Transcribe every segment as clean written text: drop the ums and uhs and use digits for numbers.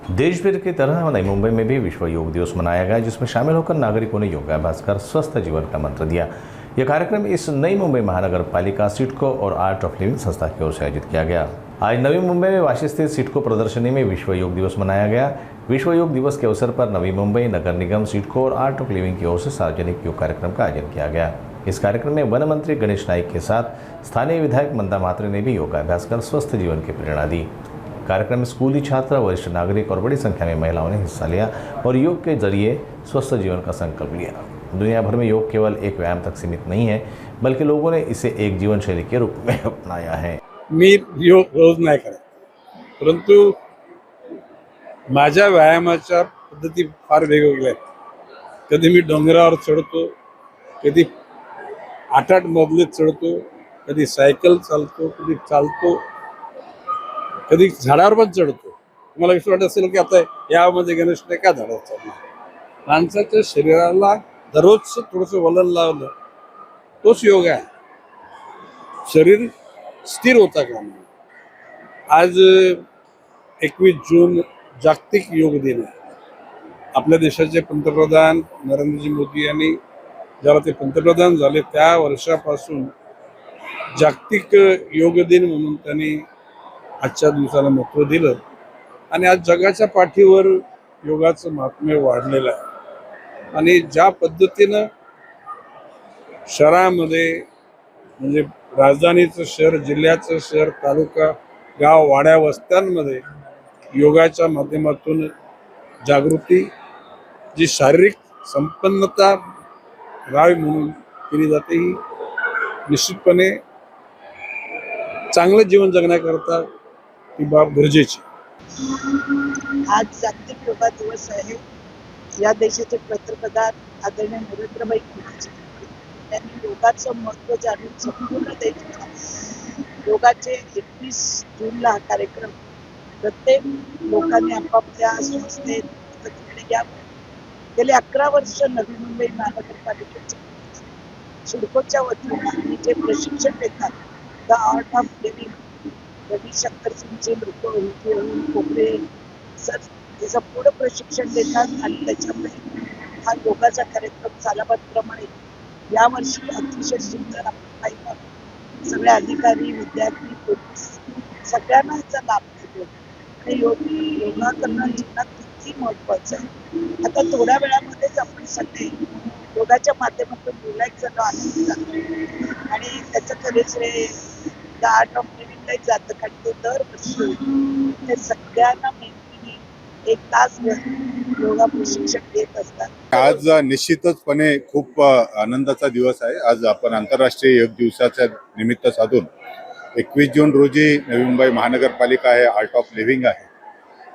देश भर की तरह नई मुंबई में भी विश्व योग दिवस मनाया गया, जिसमें शामिल होकर नागरिकों ने योगाभ्यास कर स्वस्थ जीवन का मंत्र दिया। यह कार्यक्रम इस नई मुंबई महानगर पालिका सिडको और आर्ट ऑफ लिविंग संस्था की ओर से आयोजित किया गया। आज नवी मुंबई में वाशी स्थित सिडको प्रदर्शनी में विश्व योग दिवस मनाया गया। विश्व योग दिवस के अवसर पर नवी मुंबई नगर निगम सिडको और आर्ट ऑफ लिविंग की ओर से सार्वजनिक योग कार्यक्रम का आयोजन किया गया। इस कार्यक्रम में वन मंत्री गणेश नाइक के साथ स्थानीय विधायक मंदा म्हात्रे ने भी योगाभ्यास कर स्वस्थ जीवन की प्रेरणा दी। कार्यक्रम में स्कूली छात्र, वरिष्ठ नागरिक और बड़ी संख्या में महिलाओं ने हिस्सा लिया और योग के जरिए स्वस्थ जीवन का संकल्प लिया। दुनिया भर में योग केवल एक व्यायाम तक सीमित नहीं है, बल्कि लोगों ने इसे एक जीवन शैली के रूप में अपनाया है। मी योग रोज नाही करत, परंतु माझ्या व्यायामाच्या पद्धती फार वेगवेगळ्या आहेत। कधी मी डोंगरावर चढतो, कधी 8-8 मजले चढतो, कधी सायकल चालतो, कधी चालतो, कधी झाडावर पण चढतो। तुम्हाला विश्वास वाटत असेल की आता यामध्ये गणेशने काय झाडावर चढणार? माणसाच्या शरीराला दररोज थोडंसं वलन लावलं तोच योग आहे। शरीर स्थिर होता का नाही? आज 21 जून जागतिक योग दिन आहे। आपल्या देशाचे पंतप्रधान नरेंद्रजी मोदी यांनी जेव्हा ते पंतप्रधान झाले त्या वर्षापासून जागतिक योग दिन म्हणून त्यांनी आजच्या दिवसाला महत्त्व दिलं आणि आज जगाच्या पाठीवर योगाचं महात्म्य वाढलेलं आहे। आणि ज्या पद्धतीनं शहरामध्ये म्हणजे राजधानीचं शहर, जिल्ह्याचं शहर, तालुका, गाव, वाड्या, वस्त्यांमध्ये योगाच्या माध्यमातून जागृती, जी शारीरिक संपन्नता राहावी म्हणून केली जाते, ही निश्चितपणे चांगलं जीवन जगण्याकरता ही बाब गरजेची। आज जागतिक योगा दिवस आहे। या देशाचे पंतप्रधान आदरणीय नरेंद्रभाई मोदीजी यांनी योगाचं महत्त्व जाणून संपूर्ण देशात योगाचे 21 जूनला हा कार्यक्रम प्रत्येक लोकांनी आपापल्या संस्थेत तिकडे घ्यावं। गेले 11 वर्ष नवी मुंबई महानगरपालिकेच्या सिडकोच्या वतीने आम्ही जे प्रशिक्षण देतात, the art of living, Ravishankar सिंगचे लोक कोपरे सर त्याचं पुढं प्रशिक्षण देतात आणि त्याच्यामुळे हा योगाचा कार्यक्रम सालाबादप्रमाणे यावर्षी अतिशय सुंदर आपण पाहिलं। सगळे अधिकारी, विद्यार्थी, पोलीस सगळ्यांना याचा लाभ मिळतो आणि योगा करणं जीवनात किती महत्त्वाचं आहे। आता थोड्या वेळामध्येच आपण सगळे योगाच्या माध्यमातून रिलॅक्स झालो, आनंदी झालो आणि त्याचं खरे श्रेय द आर्ट ऑफ लिव्हिंगलाही जातं, कारण ते दरवर्षी ते सगळ्यांना मैत्रिणी 1 तास योगा प्रशिक्षण देत असतात। आज निश्चितचपणे खूप आनंदाचा दिवस आहे। आज आपण आंतरराष्ट्रीय योग दिवसाच्या निमित्त साधून 21 जून रोजी नवी मुंबई महानगरपालिका आहे, आर्ट ऑफ लिव्हिंग आहे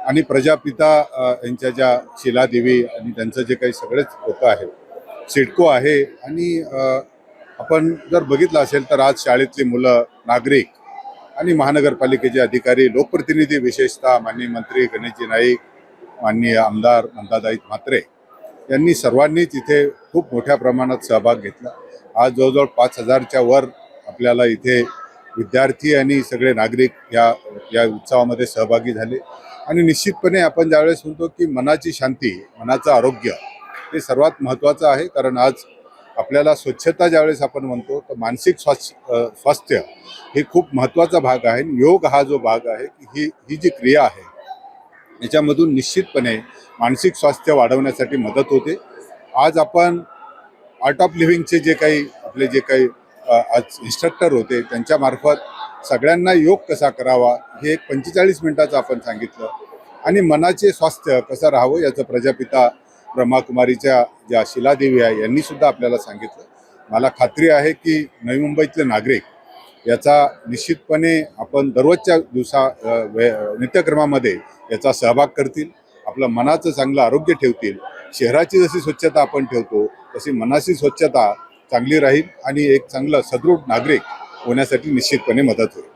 आणि प्रजापिता यांच्या ज्या शिलादेवी आणि त्यांचं जे काही सगळेच लोक आहेत, सिडको आहे आणि आपण जर बघितलं असेल तर आज शाळेतली मुलं, नागरिक आणि महानगरपालिकेचे अधिकारी, लोकप्रतिनिधी, विशेषतः माननीय मंत्री गणेशजी नाईक, माननीय आमदार मंदाताई म्हात्रे यांनी सर्वांनीच इथे खूप मोठ्या प्रमाणात सहभाग घेतला। आज जवळजवळ 5000च्या वर आपल्याला इथे विद्यार्थी आणि सगळे नागरिक या उत्सवामध्ये सहभागी झाले आणि निश्चितपणे आपण ज्यावेळेस म्हणतो की मनाची शांती, मनाचं आरोग्य हे सर्वात महत्त्वाचं आहे, कारण आज आपल्याला स्वच्छता ज्यावेळेस आपण म्हणतो तर मानसिक स्वास्थ्य हे खूप महत्त्वाचा भाग आहे। योग हा जो भाग आहे की ही जी क्रिया आहे याच्यामधून निश्चितपणे मानसिक स्वास्थ्य वाढवण्यासाठी मदत होते। आज आपण आर्ट ऑफ लिव्हिंगचे जे काही आपले जे काही आज इन्स्ट्रक्टर होते त्यांच्यामार्फत सगळ्यांना योग कसा करावा हे एक 45 मिनिटाचं आपण सांगितलं आणि मनाचे स्वास्थ्य कसं राहावं याचं प्रजापिता ब्रह्माकुमारीच्या ज्या शिलादेवी आहे यांनी सुद्धा आपल्याला सांगितलं। मला खात्री आहे की नवी मुंबईतले नागरिक याचा निश्चितपणे आपण दररोजच्या नित्यक्रमामध्ये याचा सहभाग करतील, आपलं मनाचं चांगलं आरोग्य ठेवतील। शहराची जशी स्वच्छता आपण ठेवतो तशी मनाची स्वच्छता चांगली राहील आणि एक चांगला सदृढ नागरिक होण्यासाठी निश्चितपणे मदत होईल।